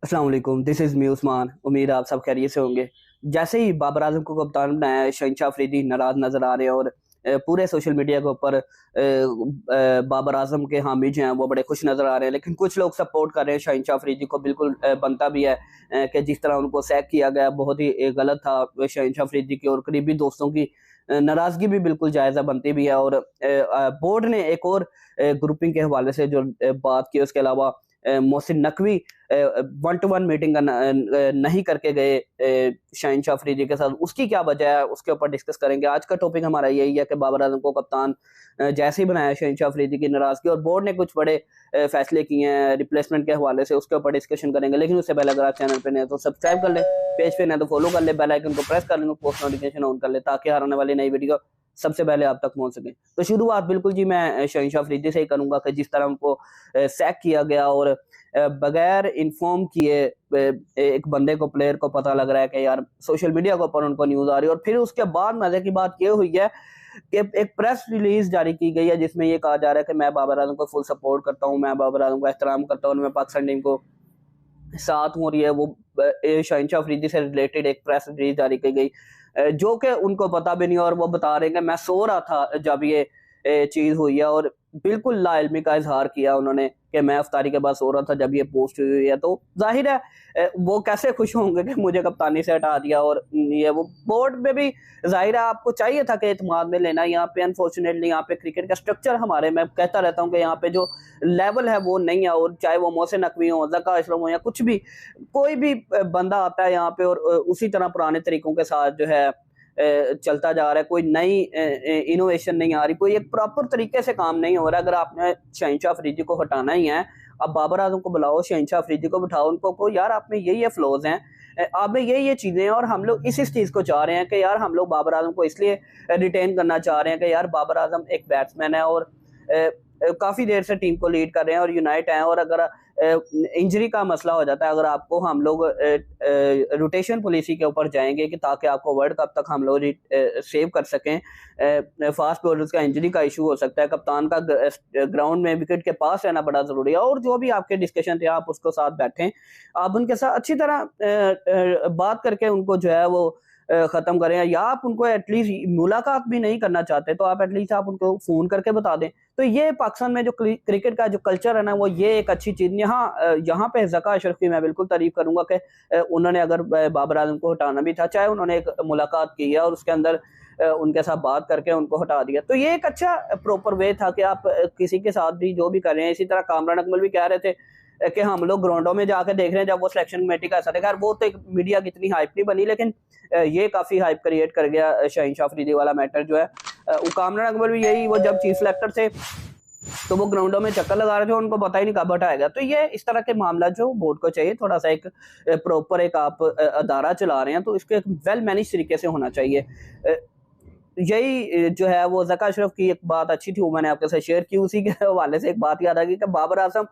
अस्सलाम वालेकुम, this is me Usman. उम्मीद है आप सब खैरियत से होंगे। जैसे ही बाबर आज़म को कप्तान बनाया है, शहनशाह अफरीदी नाराज़ नज़र आ रहे हैं और पूरे सोशल मीडिया के ऊपर बाबर आज़म के हामी जो हैं वो बड़े खुश नज़र आ रहे हैं। लेकिन कुछ लोग सपोर्ट कर रहे हैं शहनशाह अफरीदी को, बिल्कुल बनता भी है कि जिस तरह उनको सैक किया गया बहुत ही गलत था शहनशाह अफरीदी की, और करीबी दोस्तों की नाराज़गी भी बिल्कुल जायज़ा बनती भी है। और बोर्ड ने एक और ग्रुपिंग के हवाले से जो बात की, उसके अलावा Mohsin Naqvi one two one meeting नहीं करके गए शहनशाह अफरीदी के साथ, उसकी क्या वजह है उसके ऊपर डिस्कस करेंगे। आज का टॉपिक हमारा यही है कि बाबर आजम को कप्तान जैसे ही बनाया शहनशाह अफरीदी की नाराजगी, और बोर्ड ने कुछ बड़े फैसले किए हैं रिप्लेसमेंट के हवाले से, उसके ऊपर डिस्कशन करेंगे। लेकिन उससे पहले अगर आप चैनल पे नए तो सब्सक्राइब कर लें, पेज पे नए तो फॉलो कर लें, बेल आइकन को प्रेस कर लें, पोस्ट नोटिफिकेशन ऑन कर लें, ताकि हर आने वाली नई वीडियो सबसे पहले आप तक पहुंच सके। तो शुरुआत बिल्कुल जी मैं शहनशाह अफरीदी से ही करूंगा कि जिस तरह उनको सैक किया गया, और बगैर इन्फॉर्म किए एक बंदे को, प्लेयर को पता लग रहा है कि यार सोशल मीडिया के ऊपर उनको न्यूज आ रही है। और फिर उसके बाद मजे की बात ये हुई है कि एक प्रेस रिलीज जारी की गई है जिसमें ये कहा जा रहा है कि मैं बाबर आजम को फुल सपोर्ट करता हूँ, मैं बाबर आजम का एहतराम करता हूँ, मैं पाकिस्तान टीम को साथ हो रही है। वो शहनशाह अफरीदी से रिलेटेड एक प्रेस रिलीज जारी की गई जो कि उनको पता भी नहीं, और वो बता रहे हैं कि मैं सो रहा था जब ये चीज हुई है। और बिल्कुल लाइल्मी का इजहार किया उन्होंने कि मैं अफ्तारी के बाद सो रहा था जब ये पोस्ट हुई है। तो जाहिर है वो कैसे खुश होंगे कि मुझे कप्तानी से हटा दिया। और ये वो बोर्ड में भी जाहिर है आपको चाहिए था कि एतमाद में लेना। यहाँ पे अनफॉर्चुनेटली यहाँ पे क्रिकेट का स्ट्रक्चर, हमारे मैं कहता रहता हूँ कि यहाँ पे जो लेवल है वो नहीं है। और चाहे वो मोहसिन नकवी हो, जका अशरफ हो, या कुछ भी कोई भी बंदा आता है यहाँ पे और उसी तरह पुराने तरीकों के साथ जो है चलता जा रहा है, कोई नई इनोवेशन नहीं आ रही, कोई एक प्रॉपर तरीके से काम नहीं हो रहा। अगर आपने शहनशाह अफरीदी को हटाना ही है, अब बाबर आजम को बुलाओ, शहनशाह अफरीदी को बिठाओ, उनको को यार आप में ये फ्लॉज हैं, आप में ये चीजें हैं, और हम लोग इस चीज को चाह रहे हैं कि यार हम लोग बाबर आजम को इसलिए रिटेन करना चाह रहे हैं कि यार बाबर आजम एक बैट्समैन है और काफी देर से टीम को लीड कर रहे हैं और यूनाइट हैं। और अगर इंजरी का मसला हो जाता है, अगर आपको हम लोग रोटेशन पॉलिसी के ऊपर जाएंगे कि ताकि आपको वर्ल्ड कप तक हम लोग सेव कर सकें, फास्ट बॉलर्स का इंजरी का इशू हो सकता है, कप्तान का ग्राउंड में विकेट के पास रहना बड़ा जरूरी है। और जो भी आपके डिस्कशन थे आप उसको साथ बैठें, आप उनके साथ अच्छी तरह बात करके उनको जो है वो खत्म करें, या आप उनको एटलीस्ट मुलाकात भी नहीं करना चाहते तो आप एटलीस्ट आप उनको फोन करके बता दें। तो ये पाकिस्तान में जो क्रिकेट का जो कल्चर है ना, वो ये एक अच्छी चीज। यहाँ पे जका अशरफ की मैं बिल्कुल तारीफ करूंगा कि उन्होंने अगर बाबर आजम को हटाना भी था, चाहे उन्होंने एक मुलाकात की है और उसके अंदर उनके साथ बात करके उनको हटा दिया, तो ये एक अच्छा प्रॉपर वे था कि आप किसी के साथ भी जो भी कर रहे हैं। इसी तरह कामरान अकमल भी कह रहे थे कि हम लोग ग्राउंडों में जाकर देख रहे हैं जब वो सिलेक्शन कमेटी का ऐसा देखा, वो तो एक मीडिया की इतनी हाइप नहीं बनी, लेकिन ये काफी हाइप क्रिएट कर गया शहनशाह अफरीदी वाला मैटर जो है। कामरान अकमल भी यही, वो जब चीफ सेलेक्टर थे तो वो ग्राउंडों में चक्कर लगा रहे थे, उनको पता ही नहीं कब हटाएगा। तो ये इस तरह के मामला जो बोर्ड को चाहिए, थोड़ा सा एक प्रॉपर एक आप अदारा चला रहे हैं तो इसको एक वेल मैनेज तरीके से होना चाहिए। यही जो है वो जका अशरफ की एक बात अच्छी थी, वो मैंने आपके साथ शेयर की। उसी के हवाले से एक बात याद आ गई कि बाबर आजम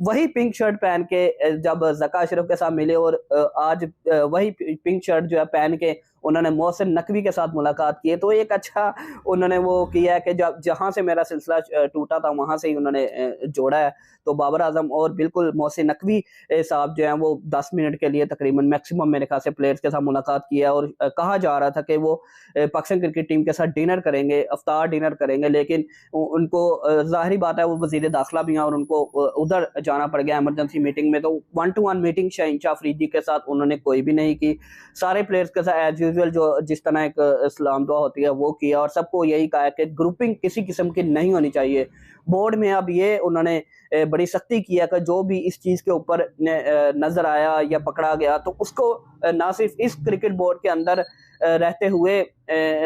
वही पिंक शर्ट पहन के जब जका अशरफ के साथ मिले, और आज वही पिंक शर्ट जो है पहन के उन्होंने मोहसिन नकवी के साथ मुलाकात की है। तो एक अच्छा उन्होंने वो किया है कि जब जहां से मेरा सिलसिला टूटा था वहां से ही उन्होंने जोड़ा है। तो बाबर आजम और बिल्कुल मोहसिन नकवी साहब जो हैं वो 10 मिनट के लिए तकरीबन मैक्सिमम मेरे ख्याल से प्लेयर्स के साथ मुलाकात की है। और कहा जा रहा था कि वो पाकिस्तान क्रिकेट टीम के साथ डिनर करेंगे, अफ्तार डिनर करेंगे, लेकिन उनको जाहिर बात है वो वजीर दाखिला भी हैं और उनको उधर जाना पड़ गया इमरजेंसी मीटिंग में। तो वन टू वन मीटिंग शहनशाह अफरीदी के साथ उन्होंने कोई भी नहीं की। सारे प्लेयर्स के साथ एज यूजुअल जो जिस तरह एक सलाम दुआ होती है वो किया, और सबको यही कहा कि ग्रुपिंग किसी किस्म की नहीं होनी चाहिए। बोर्ड में अब ये उन्होंने बड़ी सख्ती किया कि जो भी इस चीज के ऊपर नजर आया या पकड़ा गया तो उसको ना सिर्फ इस क्रिकेट बोर्ड के अंदर रहते हुए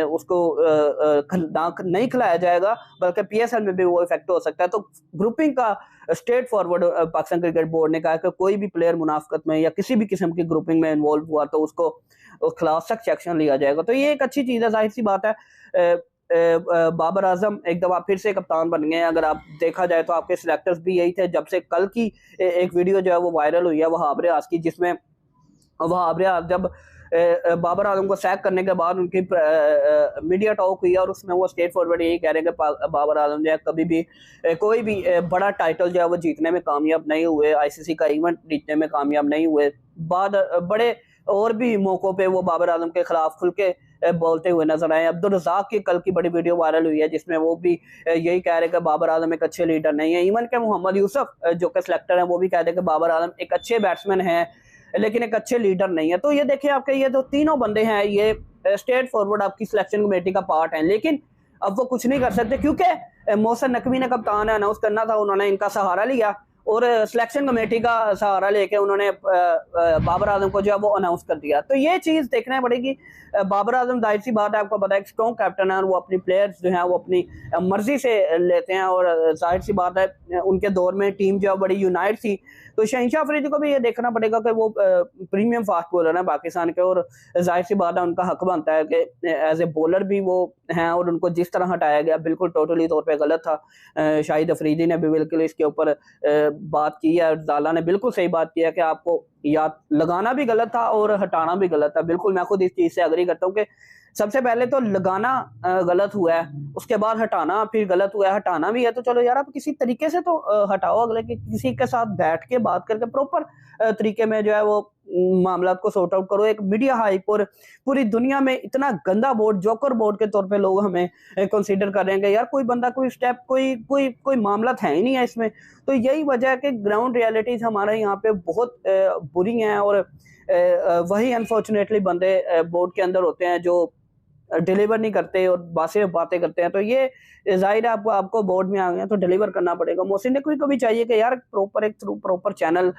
उसको नहीं खिलाया जाएगा, बल्कि पीएसएल में भी वो इफेक्ट हो सकता है। तो ग्रुपिंग का straight forward Pakistan cricket board ने कहा कि कोई भी प्लेयर मुनाफकत में या किसी भी किस्म की ग्रुपिंग में इन्वॉल्व हुआ तो उसको खिलाफ सख्त एक्शन लिया जाएगा। तो ये एक अच्छी चीज है, जाहिर सी बात है। बाबर आजम एक दफा फिर से कप्तान बन गए। अगर आप देखा जाए तो आपके सिलेक्टर्स भी यही थे। जब से कल की एक वीडियो जो है वो वायरल हुई है वहाब रियाज की, जिसमें वहाब रियाज जब बाबर आजम को सैक करने के बाद उनकी मीडिया टॉक हुई और उसमें वो स्टेट फॉरवर्ड यही कह रहे हैं कि बाबर आजम जो है कभी भी कोई भी बड़ा टाइटल जो है वो जीतने में कामयाब नहीं हुए, आईसीसी का इवेंट जीतने में कामयाब नहीं हुए। बाद बड़े और भी मौकों पे वो बाबर आजम के खिलाफ खुल के बोलते हुए नजर आए। अब्दुल रज़ाक की कल की बड़ी वीडियो वायरल हुई है जिसमें वो भी यही कह रहे हैं कि बाबर आजम एक अच्छे लीडर नहीं है। इवन के मोहम्मद यूसुफ जो कि सिलेक्टर है वो भी कह रहे हैं कि बाबर आजम एक अच्छे बैट्समैन हैं लेकिन एक अच्छे लीडर नहीं है। तो ये देखिए आपके ये जो तीनों बंदे हैं ये स्टेट फॉरवर्ड आपकी सिलेक्शन कमेटी का पार्ट है, लेकिन अब वो कुछ नहीं कर सकते क्योंकि मोहसिन नकवी ने कप्तान अनाउंस करना था, उन्होंने इनका सहारा लिया और सिलेक्शन कमेटी का सहारा लेके उन्होंने बाबर आजम को जो है वो अनाउंस कर दिया। तो ये चीज देखना पड़ेगी। बाबर आजम जाहिर सी बात है, आपको पता है, एक स्ट्रॉन्ग कैप्टन है और वो अपनी प्लेयर्स जो हैं वो अपनी मर्जी से लेते हैं और जाहिर सी बात है उनके दौर में टीम जो है बड़ी यूनाइट थी। तो शहनशाह अफरीदी को भी ये देखना पड़ेगा कि वो प्रीमियम फास्ट बॉलर है पाकिस्तान के और जाहिर सी बात है उनका हक बनता है कि एज ए बॉलर भी वो हैं और उनको जिस तरह हटाया गया बिल्कुल टोटली तौर पे गलत था। शाहिद अफरीदी ने भी बिल्कुल इसके ऊपर बात की है, ज़ाला ने बिल्कुल सही बात की है कि आपको या लगाना भी गलत था और हटाना भी गलत था। बिल्कुल मैं खुद इस चीज़ से एग्री करता हूँ कि सबसे पहले तो लगाना गलत हुआ है, उसके बाद हटाना फिर गलत हुआ है। हटाना भी है तो चलो यार आप किसी तरीके से तो हटाओ, अगले के किसी के साथ बैठ के बात करके प्रॉपर तरीके में जो है वो मामला को सॉर्ट आउट करो। एक मीडिया हाइप और पूरी दुनिया में इतना गंदा बोर्ड, जोकर बोर्ड के तौर पे लोग हमें कंसीडर कर रहे हैं कि यार कोई बंदा कोई स्टेप कोई मामला है ही नहीं है इसमें। तो यही वजह है कि ग्राउंड रियलिटीज हमारे यहाँ पे बहुत बुरी हैं और वही अनफॉर्चुनेटली बंदे बोर्ड के अंदर होते हैं जो डिलीवर नहीं करते और बातें करते हैं। तो ये जाहिर है आपको बोर्ड में आ गए तो डिलीवर करना पड़ेगा। मोहसिन नकवी को भी चाहिए कि यार प्रॉपर चैनल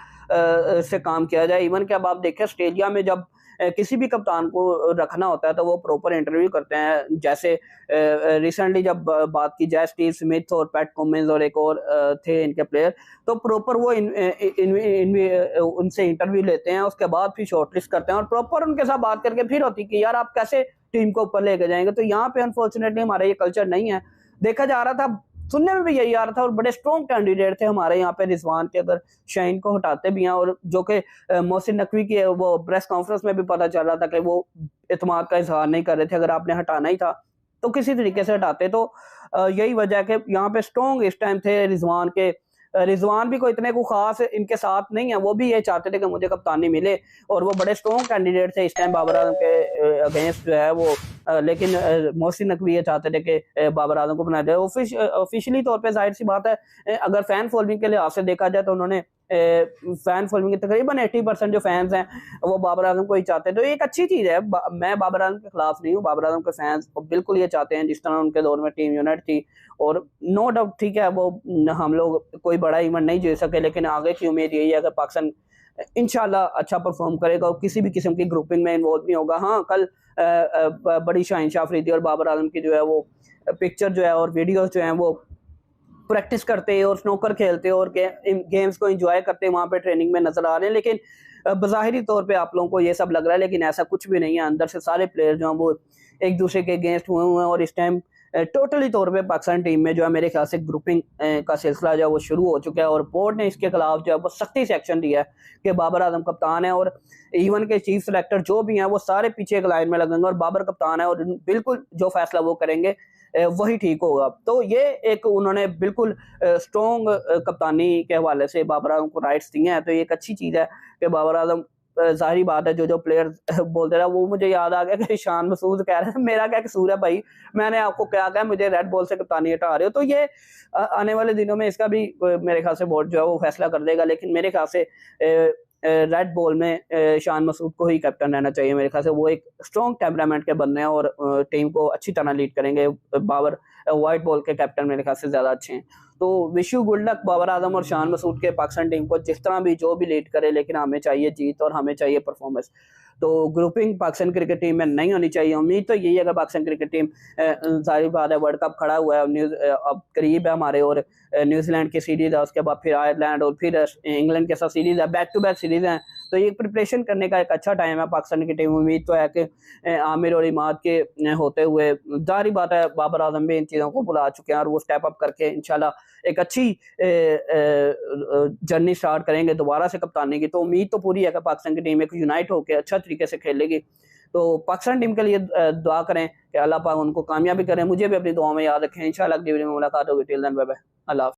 से काम किया जाए। इवन कि अब आप देखें ऑस्ट्रेलिया में जब किसी भी कप्तान को रखना होता है तो वो प्रॉपर इंटरव्यू करते हैं। जैसे रिसेंटली जब बात की जाए स्टीव स्मिथ और पैट कमिंस और एक और थे इनके प्लेयर, तो प्रॉपर वो उनसे इंटरव्यू लेते हैं, उसके बाद फिर शॉर्टलिस्ट करते हैं और प्रॉपर उनके साथ बात करके फिर होती कि यार आप कैसे टीम को ऊपर लेके जाएंगे। तो यहाँ पे अनफॉर्चुनेटली हमारा ये कल्चर नहीं है। देखा जा रहा था, सुनने में भी यही आ रहा था और बड़े स्ट्रॉन्ग कैंडिडेट थे हमारे यहाँ पे रिजवान के, अगर शाहीन को हटाते भी हैं और जो कि मोहसिन नकवी की वो प्रेस कॉन्फ्रेंस में भी पता चल रहा था कि वो इत्मीनान का इजहार नहीं कर रहे थे। अगर आपने हटाना ही था तो किसी तरीके से हटाते। तो यही वजह है कि यहाँ पे स्ट्रॉन्ग इस टाइम थे रिजवान के। रिजवान भी कोई इतने को खास इनके साथ नहीं है, वो भी ये चाहते थे कि मुझे कप्तानी मिले और वो बड़े स्ट्रॉन्ग कैंडिडेट थे इस टाइम बाबर आजम के अगेंस्ट जो है वो। लेकिन मोहसिन नकवी ये चाहते थे कि बाबर आजम को बना दे। ऑफिशियली तौर पे जाहिर सी बात है अगर फैन फॉलोइंग के लिहाज से देखा जाए तो उन्होंने फैन फॉलोइंग के तकरीबन 80% जो फैंस हैं वो बाबर आजम को ही चाहते हैं। तो एक अच्छी चीज़ है, मैं बाबर आजम के खिलाफ नहीं हूँ। बाबर आजम के फैंस बिल्कुल ये चाहते हैं जिस तरह उनके दौर में टीम यूनाइट थी और नो डाउट ठीक है वो हम लोग कोई बड़ा इवेंट नहीं जीत सके, लेकिन आगे की उम्मीद यही है कि पाकिस्तान इंशाल्लाह अच्छा परफॉर्म करेगा और किसी भी किस्म की ग्रुपिंग में इन्वॉल्व नहीं होगा। हाँ, कल बड़ी शहनशाह अफरीदी और बाबर आजम की जो है वो पिक्चर जो है और वीडियोस जो हैं वो प्रैक्टिस करते और स्नूकर खेलते और गेम्स को एंजॉय करते वहाँ पे ट्रेनिंग में नजर आ रहे हैं, लेकिन बज़ाहिरी तौर पे आप लोगों को ये सब लग रहा है, लेकिन ऐसा कुछ भी नहीं है। अंदर से सारे प्लेयर जो हैं वो एक दूसरे के अगेंस्ट हुए हैं और इस टाइम टोटली तौर पे पाकिस्तान टीम में जो है मेरे ख्याल से ग्रुपिंग का सिलसिला जो है वो शुरू हो चुका है और बोर्ड ने इसके खिलाफ जो है वो सख्ती से एक्शन लिया है कि बाबर आजम कप्तान है और इवन के चीफ सेलेक्टर जो भी हैं वो सारे पीछे एक लाइन में लगेंगे और बाबर कप्तान है और बिल्कुल जो फैसला वो करेंगे वही ठीक होगा। तो ये एक उन्होंने बिल्कुल स्ट्रॉन्ग कप्तानी के हवाले से बाबर आजम को राइट्स दिए हैं। तो ये एक अच्छी चीज़ है कि बाबर आजम, जाहिर बात है जो प्लेयर बोलते रहे वो मुझे याद आ गया कि शान मसूद कह रहे हैं मेरा क्या कसूर है भाई, मैंने आपको क्या कहा, मुझे रेड बॉल से कप्तानी हटा रहे हो। तो ये आने वाले दिनों में इसका भी मेरे ख्याल से बोर्ड जो है वो फैसला कर देगा, लेकिन मेरे ख्याल से रेड बॉल में शान मसूद को ही कैप्टन रहना चाहिए। मेरे ख्याल से वो एक स्ट्रॉन्ग टेम्परामेंट के बंदे हैं और टीम को अच्छी तरह लीड करेंगे। बाबर वाइट बॉल के कैप्टन मेरे ख्याल से ज़्यादा अच्छे हैं। तो wish you good luck Babar Azam और शान मसूद के पाकिस्तान टीम को, जिस तरह भी जो भी लीड करे, लेकिन हमें चाहिए जीत और हमें चाहिए परफॉर्मेंस। तो ग्रुपिंग पाकिस्तान क्रिकेट टीम में नहीं होनी चाहिए। उम्मीद तो यही है कि पाकिस्तान क्रिकेट टीम, जाहिर बात है वर्ल्ड कप खड़ा हुआ है, अब करीब है हमारे और न्यूजीलैंड की सीरीज है, उसके बाद फिर आयरलैंड और फिर इंग्लैंड के साथ सीरीज है, बैक टू बैक सीरीज है। तो ये प्रिपरेशन करने का एक अच्छा टाइम है पाकिस्तान की टीम। उम्मीद तो है कि आमिर और इमाद के होते हुए जारी बात है बाबर आजम भी इन चीज़ों को बुला चुके हैं और वो स्टेप अप करके इंशाल्लाह एक अच्छी जर्नी स्टार्ट करेंगे दोबारा से कप्तानी की। तो उम्मीद तो पूरी है कि पाकिस्तान की टीम एक यूनाइट होकर अच्छा तरीके से खेलेगी। तो पाकिस्तान टीम के लिए दुआ करें कि अल्लाह पाक उनको कामयाबी करें। मुझे भी अपनी दुआ में याद रखें। इंशाल्लाह अगली वीडियो में मुलाकात होगी। Till then bye bye. अल्लाह हाफ़िज़।